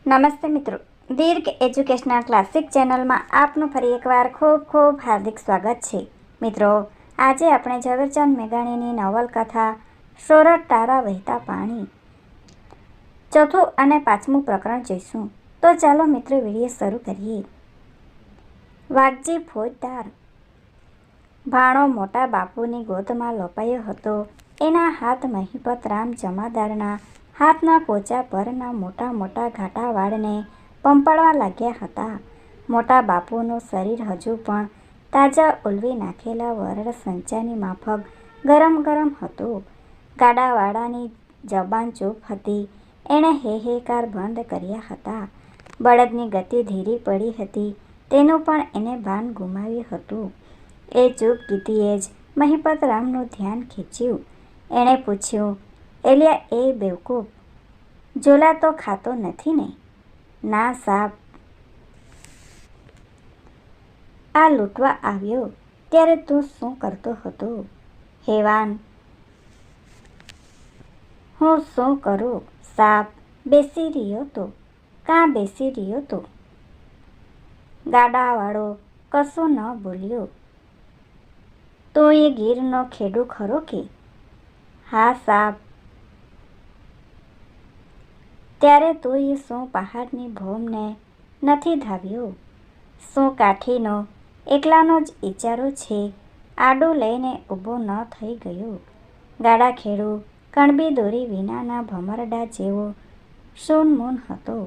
નમસ્તે મિત્રો, દીર્ઘ educational classic ચેનલમાં આપનું ફરી એકવાર ખૂબ ખૂબ હાર્દિક સ્વાગત છે. મિત્રો, આજે આપણે ઝવેરચંદ મેઘાણીની નવલકથા સોરઠ તારા વહેતા પાણી ચોથું અને પાંચમું પ્રકરણ જોઈશું. તો ચાલો મિત્રો વિડીયો શરૂ કરીએ. વાઘજી ફોજદાર. ભાણો મોટા બાપુની ગોદમાં લોપાયો હતો. એના હાથ મહિપત રામ જમાદારના હાથના પોચા પરના મોટા મોટા ઘાટા વાળને પંપાળવા લાગ્યા હતા. મોટા બાપુનું શરીર હજુ પણ તાજા ઉલવી નાખેલા વરડ સંચાની માફક ગરમ ગરમ હતું. ગાડાવાળાની જબાન ચૂપ હતી. એણે હેહેકાર બંધ કર્યા હતા. બળદની ગતિ ધીરી પડી હતી તેનું પણ એને ભાન ગુમાવ્યું હતું. એ ચૂપ ગીતીએ જ મહિપતરામનું ધ્યાન ખેંચ્યું. એણે પૂછ્યું, એલિયા એ બેવકૂફ, ઝોલા તો ખાતો નથી ને? ના સાબ. આ લૂંટવા આવ્યો ત્યારે તું શું કરતો હતો? હેવાન. હું શું કરું સાબ? બેસી રહ્યો તો. કાં બેસી રહ્યો તો? ગાડાવાળો કશું ન બોલ્યો. તું એ ગીરનો ખેડૂ ખરો કે? હા સાબ. ત્યારે તું એ શું પહાડની ભોમને નથી ધાવ્યો? શું કાઠીનો એકલાનો જ ઈચારો છે? આડું લઈને ઊભો ન થઈ ગયો? ગાડા ખેડૂ કણબી દોરી વિનાના ભમરડા જેવો સૂનમૂન હતો.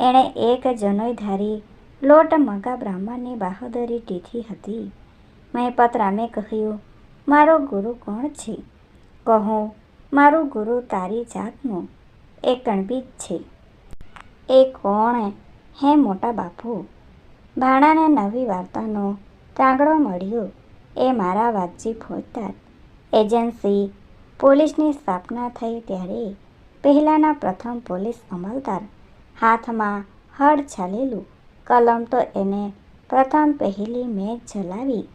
એણે એક જનોઈધારી લોટ મગા બ્રાહ્મણની બહાદુરી ટીથી હતી. મહિપતરામે કહ્યું, મારો ગુરુ કોણ છે? કહું, મારું ગુરુ તારી જાતનું એ કણબી જ છે. એ કોણ હે મોટા બાપુ? ભાણાને નવી વાર્તાનો ત્રાંગડો મળ્યો. એ મારા વાઘજી ફોજદાર. એજન્સી પોલીસની સ્થાપના થઈ ત્યારે પહેલાના પ્રથમ પોલીસ અમલદાર. હાથમાં હળ ચાલેલું કલમ તો એને પ્રથમ પહેલી મેં જલાવી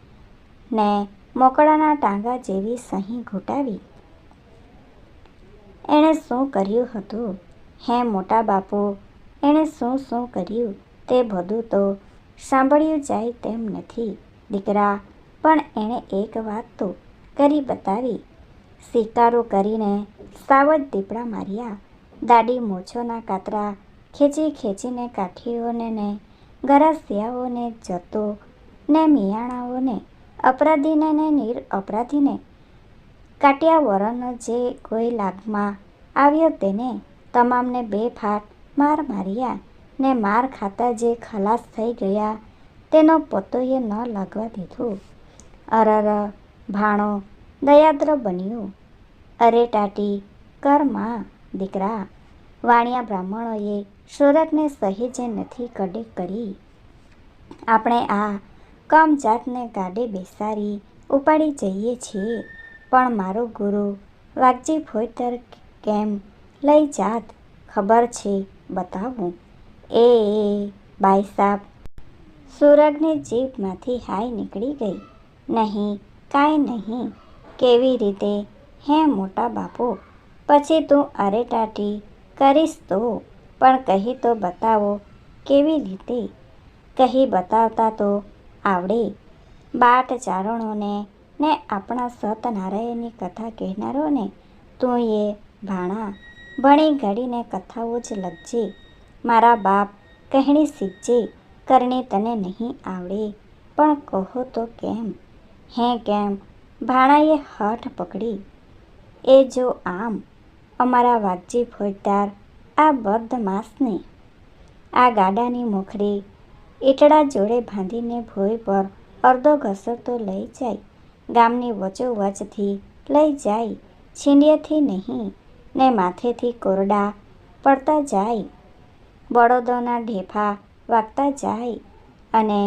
ને મોકળાના ટાંગા જેવી સહી ઘૂંટાવી. એણે શું કર્યું હતું હે મોટા બાપુ? એણે શું કર્યું તે બધું તો સાંભળ્યું જાય તેમ નથી દીકરા, પણ એણે એક વાત તો કરી બતાવી. શિકારો કરીને સાવજ દીપડા માર્યા. દાઢી મૂછોના કાતરા ખેંચી ખેંચીને કાઠીઓને ને ગરાસિયાઓને જતો ને મિયાણાઓને અપરાધીને ને નિરઅપરાધીને કાટ્યા. વરનો જે કોઈ લાગમાં આવ્યો તેને તમામને બેફાટ માર માર્યા ને માર ખાતા જે ખલાસ થઈ ગયા તેનો પત્તોય ન લાગવા દીધો. અરર, ભાણો દયાદ્ર બન્યો. અરે ટાટી કર માં દીકરા. વાણિયા બ્રાહ્મણોએ સોરઠને સહેજે નથી કડે કરી. આપણે આ કમજાતને ગાડે બેસાડી ઉપાડી જઈએ છીએ, પણ મારો ગુરુ વાઘજી ફોજદાર કેમ લઈ જાત ખબર છે બતાવું. એ બાઈસાબ. સુરગની જીભમાંથી હાય નીકળી ગઈ. નહીં, કાંઈ નહીં. કેવી રીતે હે મોટા બાપુ? પછી તું અરે ટાટી કરીશ તો પણ કહી તો બતાવો કેવી રીતે? કહી બતાવતા તો આવડે. બાટ ચારણોને ને આપણા સતનારાયણની કથા કહેનારોને તું એ ભાણા ભણી ગણીને કથાઓ જ લખજે. મારા બાપ કહેણી શીખજે. કરણી તને નહીં આવડે પણ કહો તો કેમ? હે કેમ? ભાણાએ હઠ પકડી. એ જો આમ. અમારા વાઘજી ફોજદાર આ બદમાશને આ ગાડાની મોખરી ઈટડા જોડે બાંધીને ભોંય પર અડધો ઘસરતો લઈ જાય. ગામની વચોવચથી લઈ જાય. છીંડિયેથી નહીં ને માથેથી કોરડા પડતા જાય. બળદોના ઢેફા વાગતા જાય. અને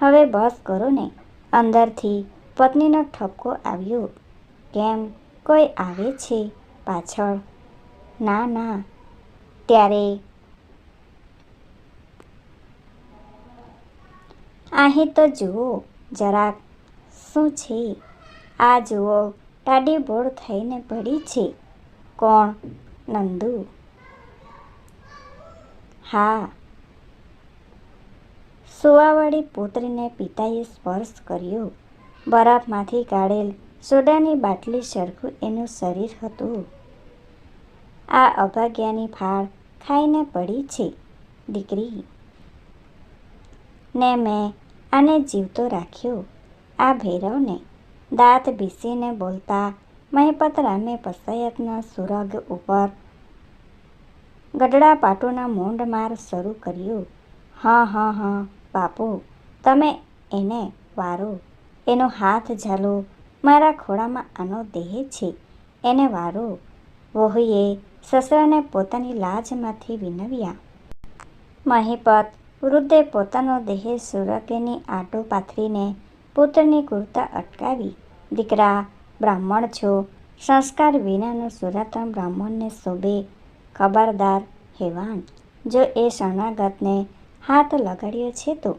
હવે બસ કરો ને. અંદરથી પત્નીનો ઠપકો આવ્યો. કેમ, કોઈ આવે છે પાછળ? ના ના. ત્યારે અહીં તો જુઓ જરાક શું છે. આ જુઓ ટાઢી બોળ થઈને પડી છે. કોણ? નંદુ. હા, સુવાવડી પુત્રીને પિતાએ સ્પર્શ કર્યો. બરફમાંથી કાઢેલ સોડાની બાટલી સરખું એનું શરીર હતું. આ અભાગ્યાની ફાળ ખાઈને પડી છે દીકરી, ને મેં આને જીવતો રાખ્યો. આ ભૈરવને દાંત ભીંસીને બોલતા મહિપતરામે પંચાયતના સુરગ ઉપર ગડડાપાટુના મૂંઢ માર શરૂ કર્યો. હં, બાપુ, તમે એને વારો, એનો હાથ ઝાલો, મારા ખોળામાં આનો દેહ છે, એને વારો. વહુએ સસરાને પોતાની લાજમાંથી વિનવ્યા. મહિપત વૃદ્ધે પોતાનો દેહ સુરગની આંટો પાથરીને પુત્રની કુર્તા અટકાવી. દીકરા, બ્રાહ્મણ છો, સંસ્કાર વિનાનું સુરાતન બ્રાહ્મણને શોભે. ખબરદાર હેવાન, જો એ શરણાગતને હાથ લગાડ્યો છે તો.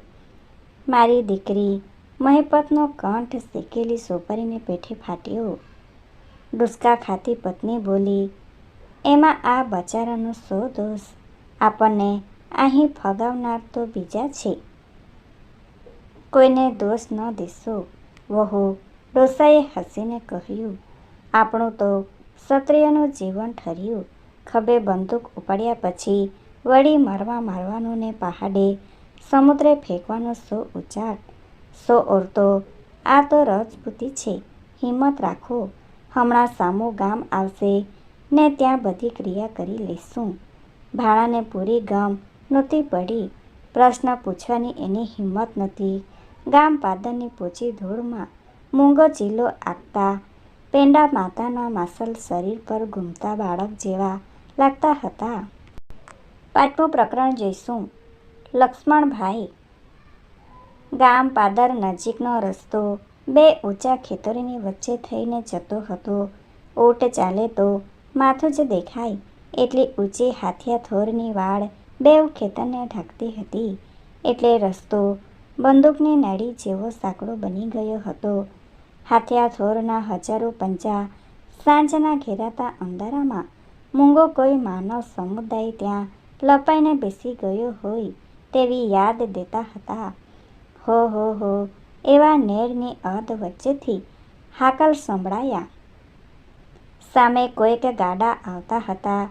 મારી દીકરી, મહિપતનો કંઠ શેકેલી સોપારીને પેઠે ફાટ્યો. ડૂસકા ખાતી પત્ની બોલી, એમાં આ બચારાનો શો દોષ? આપણને અહીં ફગાવનાર તો બીજા છે. કોઈને દોષ ન દેશો. વહુ ડોસાએ હસીને કહ્યું, આપણું તો ક્ષત્રિયનું જીવન ઠર્યું. ખભે બંદૂક ઉપાડ્યા પછી વળી મારવાનું ને પહાડે સમુદ્રે ફેંકવાનો શો ઉચાટ? શો ઓરતો? આ તો રજપૂતી છે. હિંમત રાખો, હમણાં સામું ગામ આવશે ને ત્યાં બધી ક્રિયા કરી લેશું. ભાણાને પૂરી ગમ નહોતી પડી. પ્રશ્ન પૂછવાની એની હિંમત નહોતી. ગામ પાદરની પોચી ધૂળમાં મૂંગો ચીલો આગતા પેંડા માતાના માસલ શરીર પર ઘૂમતા બાળક જેવા લાગતા હતા. 5મું પ્રકરણ જોઈશું. લક્ષ્મણભાઈ. ગામ પાદર નજીકનો રસ્તો બે ઊંચા ખેતરોની વચ્ચે થઈને જતો હતો. ઊંટ ચાલે તો માથું જ દેખાય એટલી ઊંચી હાથિયા થોરની વાડ બેઉ ખેતરને ઢાંકતી હતી. એટલે રસ્તો બંદૂકની નળી જેવો સાંકડો બની ગયો હતો. હાથિયા થોરના હજારો પંજા સાંજના ઘેરાતા અંધારામાં મૂંગો કોઈ માનવ સમુદાય ત્યાં લપાઈને બેસી ગયો હોય તેવી યાદ દેતા હતા. હો, એવા નેરની અધ વચ્ચેથી હાકલ સંભળાયા. સામે કોઈક ગાડા આવતા હતા.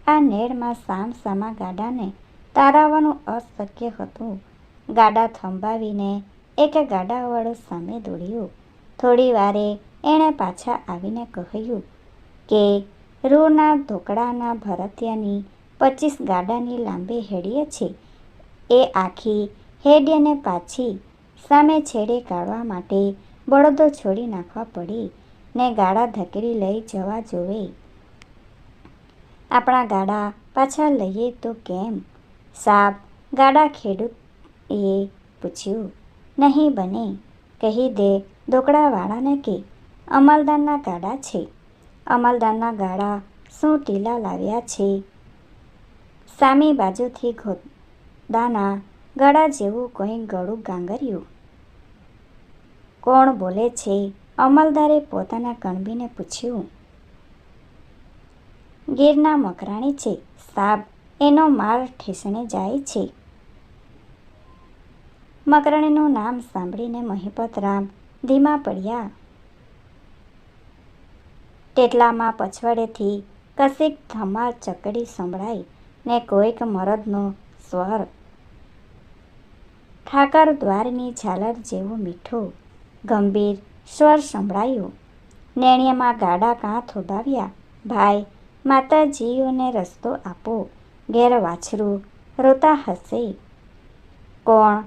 આ નેરમાં સામસામા ગાડાને તારાવવાનું અશક્ય હતું. ગાડા થંભાવીને એક ગાડાવાળો સામે દોડ્યો. થોડી વારે એણે પાછા આવીને કહ્યું કે રૂના ઢોકળાના ભરતિયાની 25 ગાડાની લાંબી હેડીએ છે. એ આખી હેડીને પાછી સામે છેડે કાઢવા માટે બળદો છોડી નાખવા પડી ને ગાડા ધકેલી લઈ જવા જોવે. આપણા ગાડા પાછા લઈએ તો કેમ? સાબ, ગાડા ખેડૂએ પૂછ્યું. નહીં બને, કહી દે ઢોકળાવાળાને કે અમલદારના ગાડા છે. અમલદારના ગાડા શું ટીલા લાવ્યા છે? સામી બાજુથી ઘોડાના ગળા જેવું કોઈ ગળું ગાંગર્યું. કોણ બોલે છે? અમલદારે પોતાના કણબીને પૂછ્યું. ગીરના મકરાણી છે સાબ, એનો માલ ઠેસણે જાય છે. મકરાણીનું નામ સાંભળીને મહિપતરામ ધીમા પડ્યા. તેટલામાં પછવાડેથી કશીક ધમાલ ચકડી સંભળાઈ ને કોઈક મરદનો સ્વર ઠાકર દ્વારની ઝાલર જેવો મીઠો ગંભીર સ્વર સંભળાયો. નેણિયામાં ગાડા કાં થોભાવ્યા. ભાઈ, માતાજીઓને રસ્તો આપો, ઘેર વાછરું રોતા હશે. કોણ?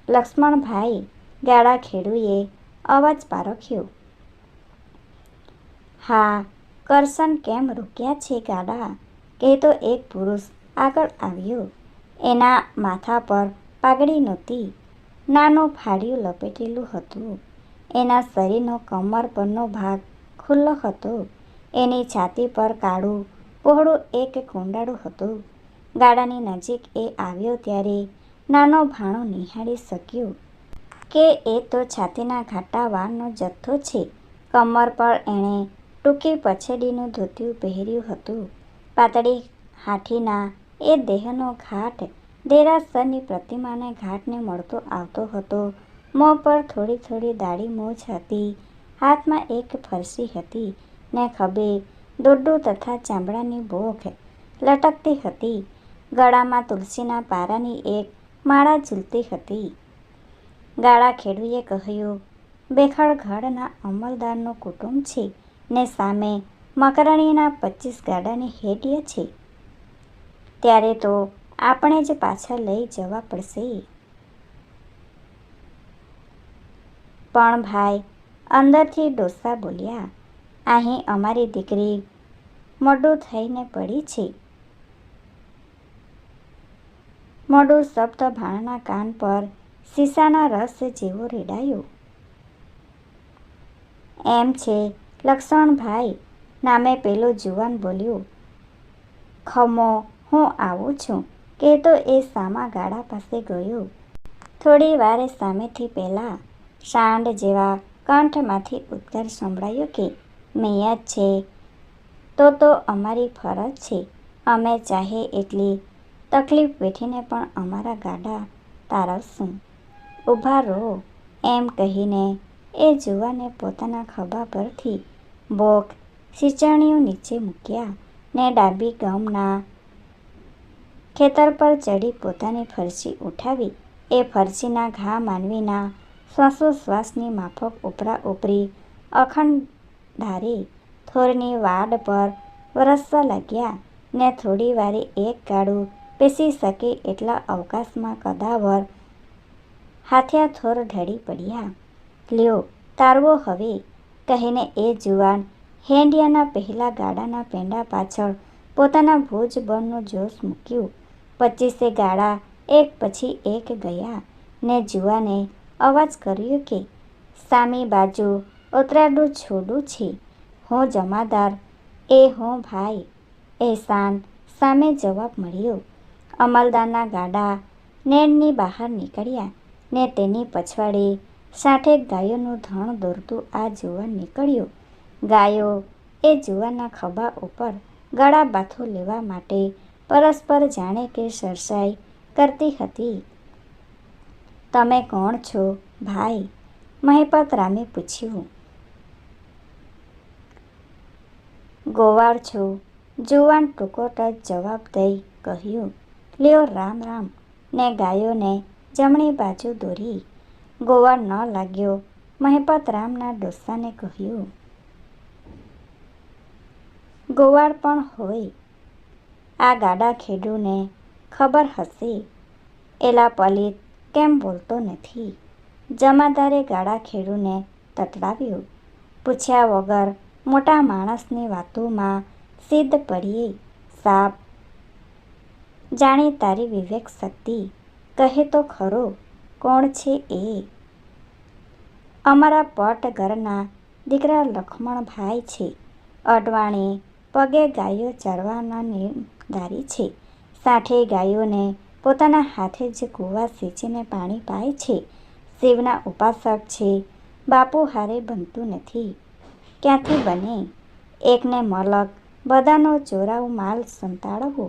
લક્ષ્મણભાઈ. ગાડા ખેડૂએ અવાજ પારખ્યો. હા, કરશન કેમ રોક્યા છે ગાડા? કહેતો એક પુરુષ આગળ આવ્યો. એના માથા પર પાઘડી નહોતી. નાનું ફાડિયું લપેટેલું હતું. એના શરીરનો કમર પરનો ભાગ ખુલ્લો હતો. એની છાતી પર કાળું પહોળું એક કુંડાળું હતું. ગાડાની નજીક એ આવ્યો ત્યારે નાનો ભાણો નિહાળી શક્યો કે એ તો છાતીના ઘાટા વાળનો જથ્થો છે. કમર પર એણે ટૂંકી પછેડીનું ધોતિયું પહેર્યું હતું. પાતળી હાથીના એ દેહનો ઘાટ દેરાસરની પ્રતિમાને ઘાટને મળતો આવતો હતો. મોં પર થોડી થોડી દાઢી મૂછ હતી. હાથમાં એક ફરસી હતી ને ખભે દોરડું તથા ચામડાની બોખ લટકતી હતી. ગળામાં તુલસીના પારાની એક માળા ઝૂલતી હતી. ગાળા ખેડૂએ કહ્યું, બેખડગઢના અમલદારનું કુટુંબ છે ને સામે મકરણીના 25 ગાડાની હેડીએ છે. ત્યારે તો આપણે જ પાછા લઈ જવા પડશે. પણ ભાઈ, અંદરથી ડોસા બોલ્યા, અહીં અમારી દીકરી મોડું થઈને પડી છે. મોડું શબ્દ ભાણના કાન પર શીશાના રસ જેવો રેડાયો. એમ છે લક્ષ્મણભાઈ નામે પેલો જુવાન બોલ્યો. ખમો, હું આવું છું કહેતો એ સામા ગાડા પાસે ગયો. થોડી વારે સામેથી પેલા સાંડ જેવા કંઠમાંથી ઉદ્ગાર સંભળાયો કે મિયાદ છે તો અમારી ફરજ છે. અમે ચાહે એટલી તકલીફ વેઠીને પણ અમારા ગાડા તારવશું. ઊભા રહો. એમ કહીને એ જુવાને પોતાના ખભા પરથી બોખ સીંચણીઓ નીચે મૂક્યા ને ડાબી ગમના ખેતર પર ચડી પોતાની ફરસી ઉઠાવી. એ ફરસીના ઘા માનવીના શ્વાસોશ્વાસની માફક ઉપરા ઉપરી અખંડારે થોરની વાડ પર વરસવા લાગ્યા ને થોડી વારે એક ગાડું પેસી શકે એટલા અવકાશમાં કદાવર હાથિયા થોર ઢળી પડ્યા. લ્યો તારવો હવે, કહીને એ જુવાન હેંડિયાના પહેલા ગાડાના પેંડા પાછળ પોતાના ભુજબળનું જોશ મૂક્યું. 25 ગાડા એક પછી એક ગયા ને જુવાને અવાજ કર્યો કે સામી બાજુ ઉતરાડું છોડું છે. હું જમાદાર, એ હું ભાઈ એહસાન. સામે જવાબ મળ્યો. અમલદારના ગાડા નેણની બહાર નીકળ્યા ને તેની પછવાડે 60 ગાયોનું ધણ દોરતું આ જુવાન નીકળ્યો. ગાયો એ જુવાનના ખભા ઉપર ગળાબાથો લેવા માટે પરસ્પર જાણે કે સરસાઈ કરતી હતી. તમે કોણ છો ભાઈ? મહિપતરામે પૂછ્યું. ગોવાળ છું, જુવાન ટૂંકોટ જવાબ દઈ કહ્યું. લ્યો રામ રામ, ને ગાયોને જમણી બાજુ દોરી. ગોવાળ ન લાગ્યો. મહિપતરામના ડોસાને કહ્યું. ગોવાળ પણ હોય. આ ગાડા ખેડૂને ખબર હશે. એલા પલિત કેમ બોલતો નથી? જમાદારે ગાડા ખેડૂને તતડાવ્યો. પૂછ્યા વગર મોટા માણસની વાતોમાં સિદ્ધ પડીએ. સાબ, જાણી તારી વિવેક શક્તિ, કહે તો ખરો કોણ છે એ? અમારા પટઘરના દીકરા લક્ષ્મણભાઈ છે. અડવાણી પગે ગાયો ચરવાના નિર્ધારી છે. 60 ગાયોને પોતાના હાથે જ કૂવા સિંચીને પાણી પાય છે. શિવના ઉપાસક છે. બાપુ હારે બનતું નથી. ક્યાંથી બને? એકને મલક બધાનો ચોરાવ માલ સંતાડવો,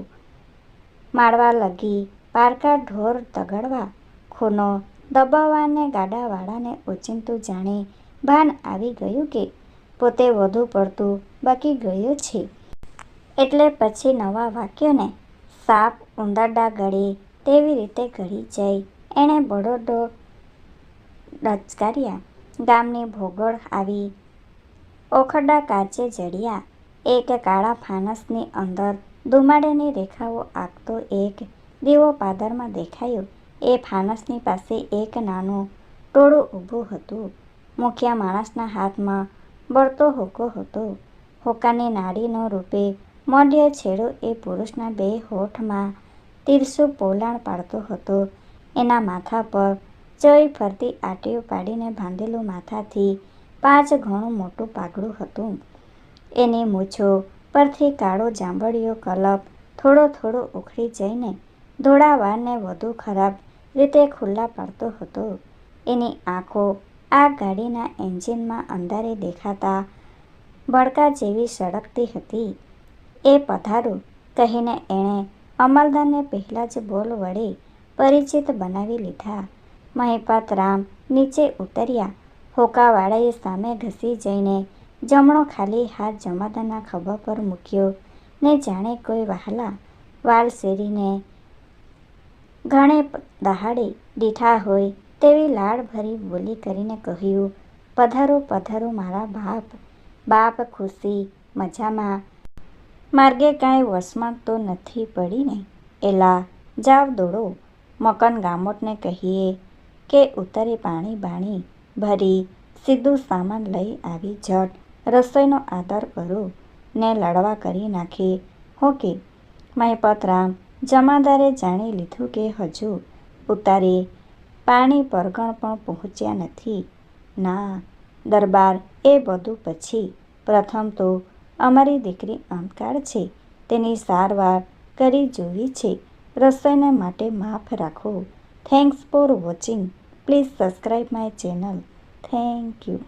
માળવા લગી પારકા ઢોર તગાડવા, ખૂનો દબાવવાને ગાડાવાળાને ઓચિંતું જાણે ભાન આવી ગયું કે પોતે વધુ પડતું બકી ગયો છે. એટલે પછી નવા વાક્યોને સાપ ઉંદરડા ગળે તેવી રીતે ગળી જાય. એણે બળદો ડચકાર્યા. ગામની ભોગળ આવી ઓખડા કાચે જડ્યા. એક કાળા ફાનસની અંદર ધુમાડાની રેખાઓ આગતો એક દીવો પાદરમાં દેખાયો. એ ફાનસની પાસે એક નાનું ટોળું ઊભું હતું. મુખિયા માણસના હાથમાં બળતો હોકો હતો. હોકાની નાળીનો રૂપે મોઢિયો છેડો એ પુરુષના 2 હોઠમાં તીરસું પોલાણ પાડતો હતો. એના માથા પર ચોઈ ફરતી આંટીઓ પાડીને બાંધેલું માથાથી 5 ગણું મોટું પાઘડું હતું. એની મૂછો પરથી કાળો જાંબળિયો કલપ થોડો થોડો ઉખડી જઈને ધોળા વાળને વધુ ખરાબ રીતે ખુલ્લા પાડતો હતો. એની આંખો આ ગાડીના એન્જિનમાં અંધારે દેખાતા ભડકા જેવી સળગતી હતી. એ પધારો, કહીને એણે અમલદારને પહેલા જ બોલ વડે પરિચિત બનાવી લીધા. મહિપાત રામ નીચે ઉતર્યા. હોકાવાળાએ સામે ઘસી જઈને જમણો ખાલી હાથ જમાદારના ખભા પર મૂક્યો ને જાણે કોઈ વહાલા વાલશેરીને ઘણે દહાડે દીઠા હોય તેવી લાડભરી બોલી કરીને કહ્યું, પધારો પધારો મારા બાપ. બાપ ખુશી મજામાં? માર્ગે કાંઈ વસમણ તો નથી પડી ને? એલા જાવ દોડો. મકન ગામોટને કહીએ કે ઉતરે પાણી બાણી ભરી સીધું સામાન લઈ આવી ઝટ રસોઈનો આદર કરો ને લડવા કરી નાખે હોકે. મહિપતરામ જમાદારે જાણી લીધું કે હજુ ઉતારે પાણી પરગણ પણ પહોંચ્યા નથી. ના દરબાર, એ બધું પછી. પ્રથમ તો અમારી દીકરી અંધકાળ છે, તેની સારવાર કરી જોવી છે. રસોઈના માટે માફ રાખો. Thanks for watching. Please subscribe my channel. Thank you.